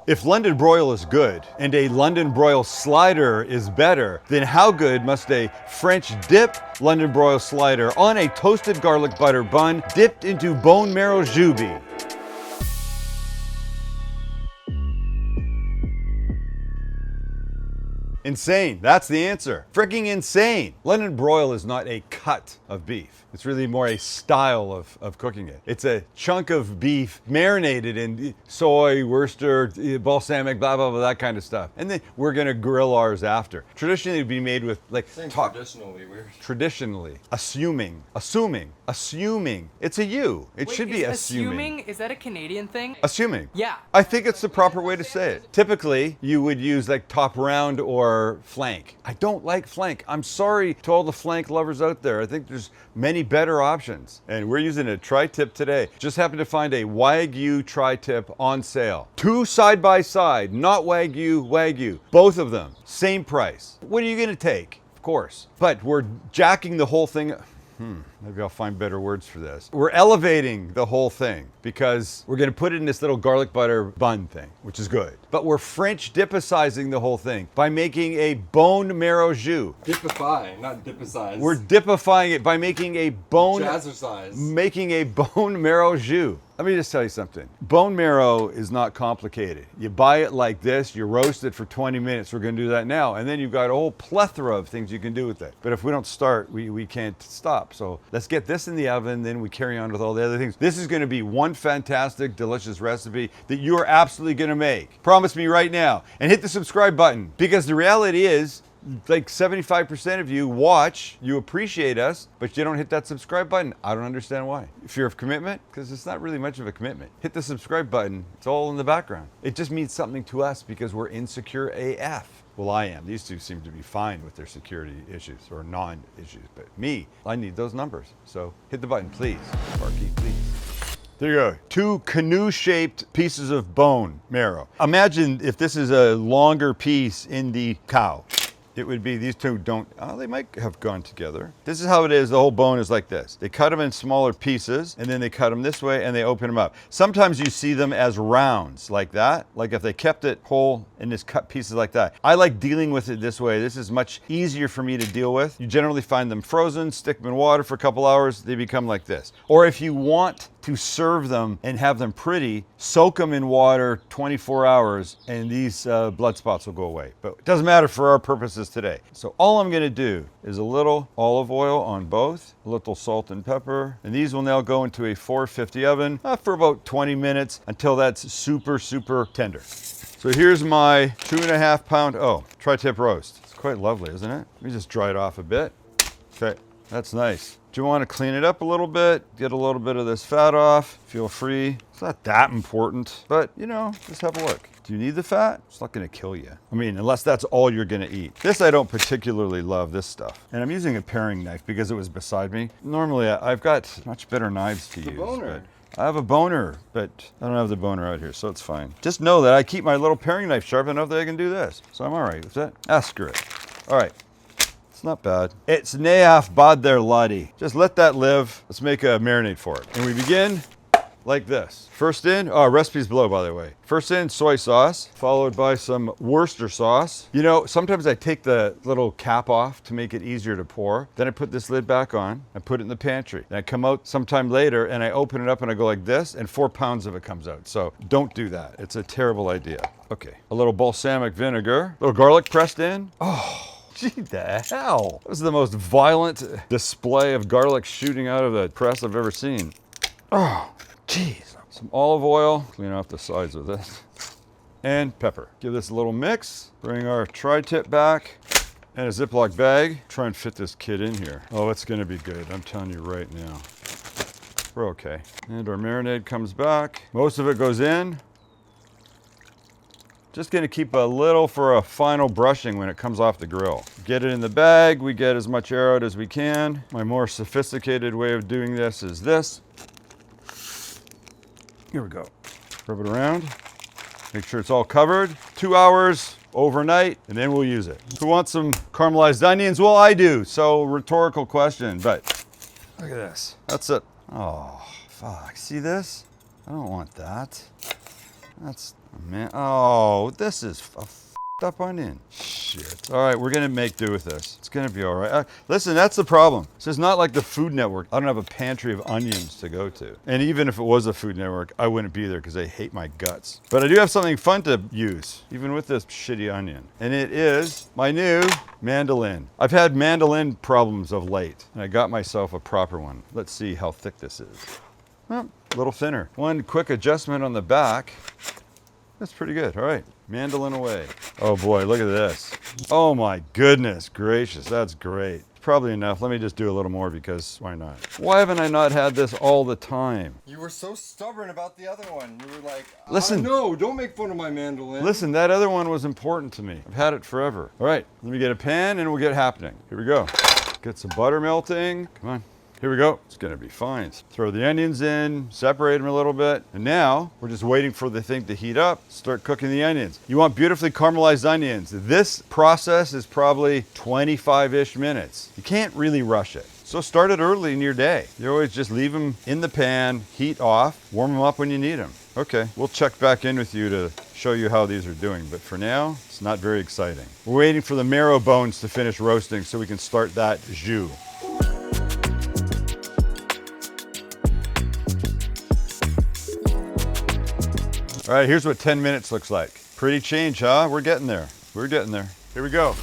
If London Broil is good and a London Broil slider is better, then how good must a French dip London Broil slider on a toasted garlic butter bun dipped into bone marrow jus be? Insane. That's the answer. Freaking insane. London Broil is not a cut of beef. It's really more a style of cooking it. It's a chunk of beef marinated in soy, Worcester, balsamic, blah, blah, blah, that kind of stuff. And then we're going to grill ours after. Traditionally, it'd be made with traditionally weird. Traditionally. Assuming. It's a you. It should be assuming. Is that a Canadian thing? Assuming. Yeah. I think it's the proper way to say it. Typically, you would use like top round or flank. I don't like flank. I'm sorry to all the flank lovers out there. I think there's many better options. And we're using a tri-tip today. Just happened to find a Wagyu tri-tip on sale. 2 side by side, not Wagyu. Both of them, same price. What are you gonna take? Of course. But we're jacking the whole thing. Maybe I'll find better words for this. We're elevating the whole thing because we're gonna put it in this little garlic butter bun thing, which is good. But we're French dipicizing the whole thing by making a bone marrow jus. Dipify, not dipicize. We're dipifying it by making a bone marrow jus. Let me just tell you something. Bone marrow is not complicated. You buy it like this, you roast it for 20 minutes. We're gonna do that now. And then you've got a whole plethora of things you can do with it. But if we don't start, we can't stop. So let's get this in the oven, then we carry on with all the other things. This is gonna be one fantastic, delicious recipe that you are absolutely gonna make. Promise me right now. And hit the subscribe button, because the reality is, like 75% of you watch, you appreciate us, but you don't hit that subscribe button. I don't understand why. Fear of commitment? Because it's not really much of a commitment. Hit the subscribe button. It's all in the background. It just means something to us because we're insecure AF. Well, I am. These two seem to be fine with their security issues or non-issues, but me, I need those numbers. So hit the button, please. Sparky, please. There you go. 2 canoe-shaped pieces of bone marrow. Imagine if this is a longer piece in the cow. It would be, these two don't, they might have gone together. This is how it is, the whole bone is like this. They cut them in smaller pieces, and then they cut them this way, and they open them up. Sometimes you see them as rounds, like that. Like if they kept it whole and just cut pieces like that. I like dealing with it this way. This is much easier for me to deal with. You generally find them frozen, stick them in water for a couple hours, they become like this. Or if you want to serve them and have them pretty, soak them in water 24 hours and these blood spots will go away. But it doesn't matter for our purposes today. So all I'm gonna do is a little olive oil on both, a little salt and pepper, and these will now go into a 450 oven for about 20 minutes until that's super, super tender. So here's my 2.5 pound, tri-tip roast. It's quite lovely, isn't it? Let me just dry it off a bit. Okay, that's nice. Do you want to clean it up a little bit? Get a little bit of this fat off. Feel free. It's not that important, but you know, just have a look. Do you need the fat? It's not gonna kill you. I mean, unless that's all you're gonna eat. This, I don't particularly love this stuff. And I'm using a paring knife because it was beside me. Normally, I've got much better knives to use. Boner. I have a boner, but I don't have the boner out here, so it's fine. Just know that I keep my little paring knife sharp enough that I can do this. So I'm all right with it. Screw it. All right. It's not bad. It's neaf bad there, laddie. Just let that live. Let's make a marinade for it. And we begin like this. First in, recipes below, by the way. First in, soy sauce, followed by some Worcester sauce. You know, sometimes I take the little cap off to make it easier to pour. Then I put this lid back on and put it in the pantry. Then I come out sometime later and I open it up and I go like this and 4 pounds of it comes out. So don't do that. It's a terrible idea. Okay, a little balsamic vinegar, a little garlic pressed in. Gee, the hell. That was the most violent display of garlic shooting out of the press I've ever seen. Oh, jeez. Some olive oil, clean off the sides of this, and pepper. Give this a little mix. Bring our tri-tip back and a Ziploc bag. Try and fit this kid in here. Oh, it's gonna be good, I'm telling you right now. We're okay. And our marinade comes back. Most of it goes in. Just gonna keep a little for a final brushing when it comes off the grill. Get it in the bag, we get as much air out as we can. My more sophisticated way of doing this is this. Here we go. Rub it around. Make sure it's all covered. 2 hours overnight, and then we'll use it. Who wants some caramelized onions? Well, I do, so rhetorical question, but look at this. That's it. Oh, fuck, see this? I don't want that. Man, oh, this is a up onion. Shit. All right, we're gonna make do with this. It's gonna be all right. Listen, that's the problem. This is not like the Food Network. I don't have a pantry of onions to go to. And even if it was a Food Network, I wouldn't be there because I hate my guts. But I do have something fun to use, even with this shitty onion. And it is my new mandolin. I've had mandolin problems of late, and I got myself a proper one. Let's see how thick this is. Well, a little thinner. One quick adjustment on the back. That's pretty good. All right, mandolin away. Oh boy, look at this. Oh my goodness gracious, that's great. Probably enough. Let me just do a little more because why not? Why haven't I not had this all the time? You were so stubborn about the other one. You were like, Listen. no, don't make fun of my mandolin. Listen, that other one was important to me. I've had it forever. All right, let me get a pan and we'll get happening. Here we go. Get some butter melting. Come on. Here we go. It's gonna be fine. Throw the onions in, separate them a little bit. And now we're just waiting for the thing to heat up, start cooking the onions. You want beautifully caramelized onions. This process is probably 25-ish minutes. You can't really rush it. So start it early in your day. You always just leave them in the pan, heat off, warm them up when you need them. Okay, we'll check back in with you to show you how these are doing. But for now, it's not very exciting. We're waiting for the marrow bones to finish roasting so we can start that jus. All right, here's what 10 minutes looks like. Pretty change, huh? We're getting there. We're getting there. Here we go.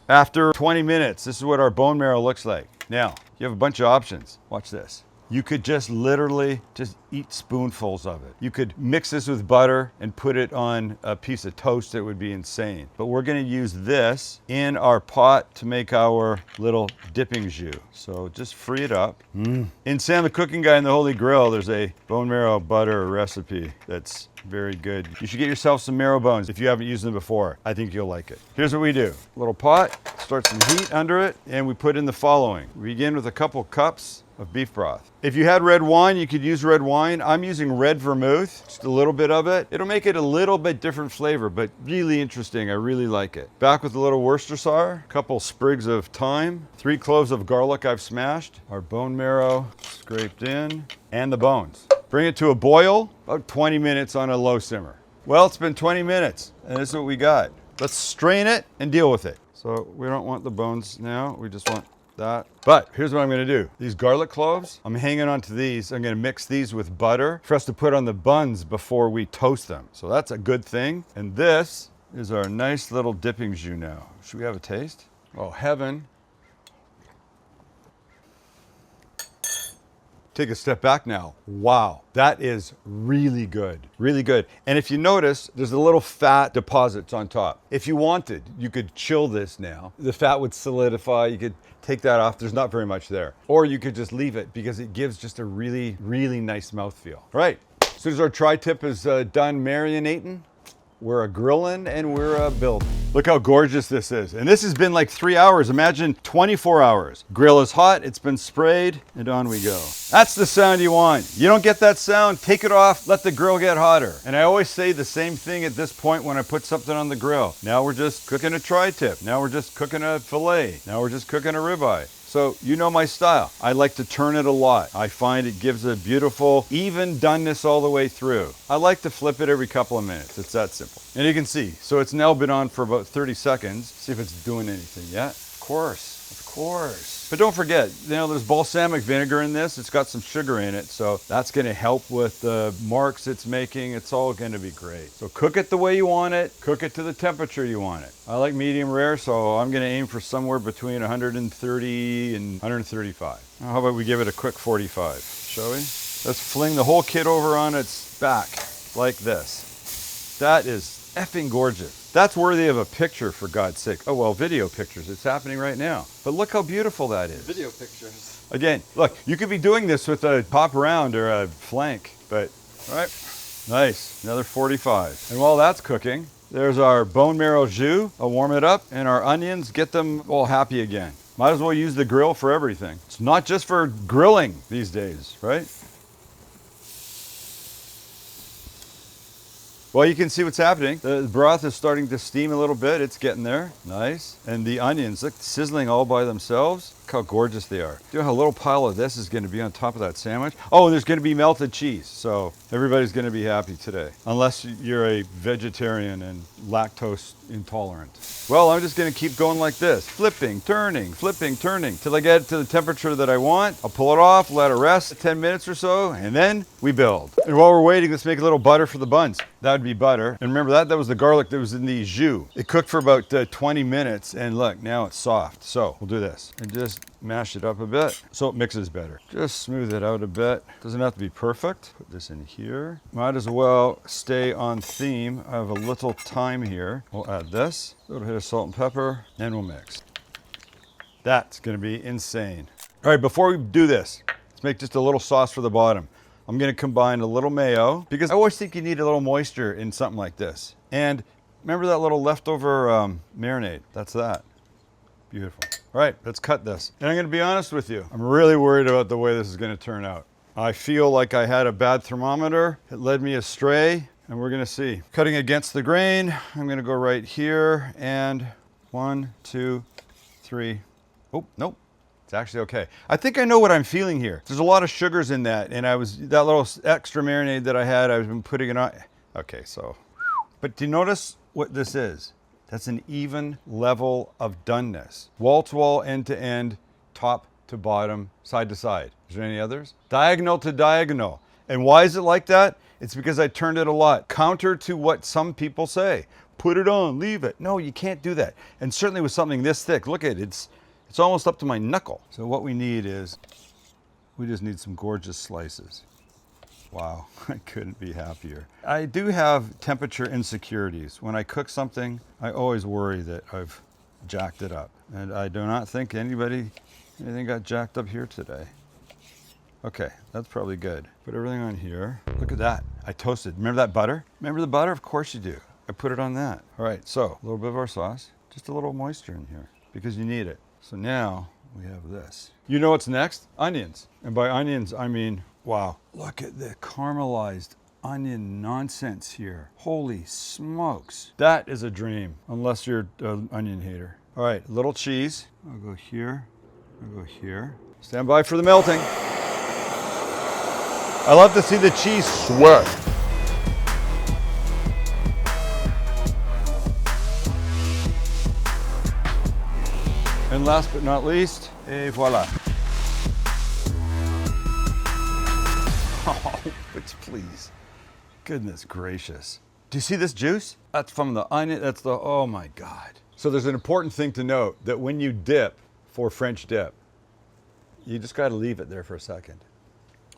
After 20 minutes, this is what our bone marrow looks like. Now, you have a bunch of options. Watch this. You could just literally just eat spoonfuls of it. You could mix this with butter and put it on a piece of toast. It would be insane. But we're gonna use this in our pot to make our little dipping jus. So just free it up. In Sam the Cooking Guy and the Holy Grail, there's a bone marrow butter recipe that's very good. You should get yourself some marrow bones if you haven't used them before. I think you'll like it. Here's what we do. Little pot, start some heat under it, and we put in the following. We begin with a couple cups of beef broth. If you had red wine, you could use red wine. I'm using red vermouth, just a little bit of it. It'll make it a little bit different flavor, but really interesting. I really like it. Back with a little Worcestershire, a couple sprigs of thyme, 3 cloves of garlic I've smashed, our bone marrow scraped in, and the bones. Bring it to a boil, about 20 minutes on a low simmer. Well, it's been 20 minutes, and this is what we got. Let's strain it and deal with it. So we don't want the bones now, we just want that. But here's what I'm gonna do. These garlic cloves, I'm hanging on to these. I'm gonna mix these with butter for us to put on the buns before we toast them. So that's a good thing. And this is our nice little dipping jus now. Should we have a taste? Oh, heaven. Take a step back now. Wow, that is really good, really good. And if you notice, there's a little fat deposits on top. If you wanted, you could chill this now. The fat would solidify, you could take that off. There's not very much there. Or you could just leave it because it gives just a really, really nice mouthfeel. All right, as soon as our tri-tip is done marinating, we're a grilling and we're a building. Look how gorgeous this is. And this has been like 3 hours. Imagine 24 hours. Grill is hot, it's been sprayed, and on we go. That's the sound you want. You don't get that sound, take it off, let the grill get hotter. And I always say the same thing at this point when I put something on the grill. Now we're just cooking a tri-tip. Now we're just cooking a filet. Now we're just cooking a ribeye. So you know my style. I like to turn it a lot. I find it gives a beautiful, even doneness all the way through. I like to flip it every couple of minutes. It's that simple. And you can see, so it's now been on for about 30 seconds. See if it's doing anything yet. Of course. But don't forget, you know, there's balsamic vinegar in this. It's got some sugar in it, so that's gonna help with the marks it's making. It's all gonna be great. So cook it the way you want it. Cook it to the temperature you want it. I like medium rare, so I'm gonna aim for somewhere between 130 and 135. Now, how about we give it a quick 45, shall we? Let's fling the whole kit over on its back, like this. That is effing gorgeous. That's worthy of a picture, for God's sake. Oh, well, video pictures. It's happening right now. But look how beautiful that is. Video pictures. Again, look, you could be doing this with a pop around or a flank, but, all right, nice, another 45. And while that's cooking, there's our bone marrow jus. I'll warm it up, and our onions, get them all happy again. Might as well use the grill for everything. It's not just for grilling these days, right? Well, you can see what's happening. The broth is starting to steam a little bit. It's getting there. Nice. And the onions, look, sizzling all by themselves. Look how gorgeous they are. Do you know how little pile of this is going to be on top of that sandwich? Oh, and there's going to be melted cheese. So everybody's going to be happy today. Unless you're a vegetarian and lactose intolerant. Well, I'm just going to keep going like this. Flipping, turning, till I get it to the temperature that I want. I'll pull it off, let it rest 10 minutes or so, and then we build. And while we're waiting, let's make a little butter for the buns. That would be butter. And remember that was the garlic that was in the jus. It cooked for about 20 minutes, and look, now it's soft. So we'll do this and just mash it up a bit so it mixes better. Just smooth it out a bit. Doesn't have to be perfect. Put this in here. Might as well stay on theme. I have a little time here. We'll add this, a little hit of salt and pepper, and we'll mix. That's gonna be insane. All right, before we do this, let's make just a little sauce for the bottom. I'm gonna combine a little mayo because I always think you need a little moisture in something like this. And remember that little leftover marinade? That's that. Beautiful. All right, let's cut this. And I'm gonna be honest with you, I'm really worried about the way this is gonna turn out. I feel like I had a bad thermometer. It led me astray, and we're gonna see. Cutting against the grain, I'm gonna go right here, and 1, 2, 3. Oh, nope. It's actually okay. I think I know what I'm feeling here. There's a lot of sugars in that, and that little extra marinade that I had, I've been putting it on. Okay, so. But do you notice what this is? That's an even level of doneness. Wall to wall, end to end, top to bottom, side to side. Is there any others? Diagonal to diagonal. And why is it like that? It's because I turned it a lot. Counter to what some people say. Put it on, leave it. No, you can't do that. And certainly with something this thick, look at it, it's almost up to my knuckle. So what we need is, we just need some gorgeous slices. Wow, I couldn't be happier. I do have temperature insecurities. When I cook something, I always worry that I've jacked it up. And I do not think anything got jacked up here today. Okay, that's probably good. Put everything on here. Look at that, I toasted. Remember that butter? Remember the butter? Of course you do. I put it on that. All right, so a little bit of our sauce, just a little moisture in here because you need it. So now we have this. You know what's next? Onions. And by onions, I mean, wow, look at the caramelized onion nonsense here. Holy smokes. That is a dream, unless you're an onion hater. All right, a little cheese. I'll go here, I'll go here. Stand by for the melting. I love to see the cheese sweat. And last but not least, et voila. Oh, but please. Goodness gracious. Do you see this juice? That's from the onion, oh my God. So there's an important thing to note that when you dip for French dip, you just gotta leave it there for a second.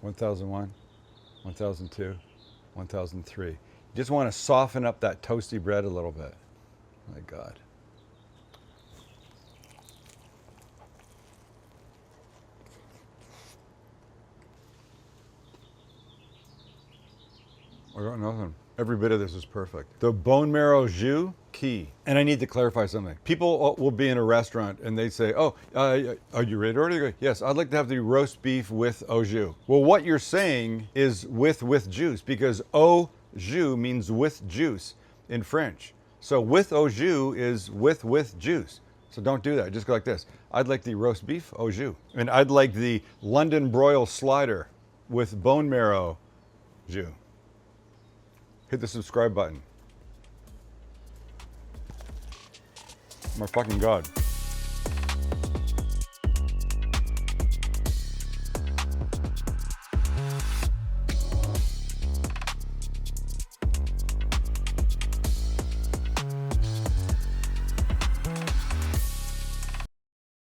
1001, 1002, 1003. You just wanna soften up that toasty bread a little bit. My God. I got nothing. Every bit of this is perfect. The bone marrow jus, key. And I need to clarify something. People will be in a restaurant and they say, oh, are you ready to order? They go, yes, I'd like to have the roast beef with au jus. Well, what you're saying is with juice, because au jus means with juice in French. So with au jus is with juice. So don't do that, just go like this. I'd like the roast beef au jus. And I'd like the London Broil slider with bone marrow jus. Hit the subscribe button. My fucking God.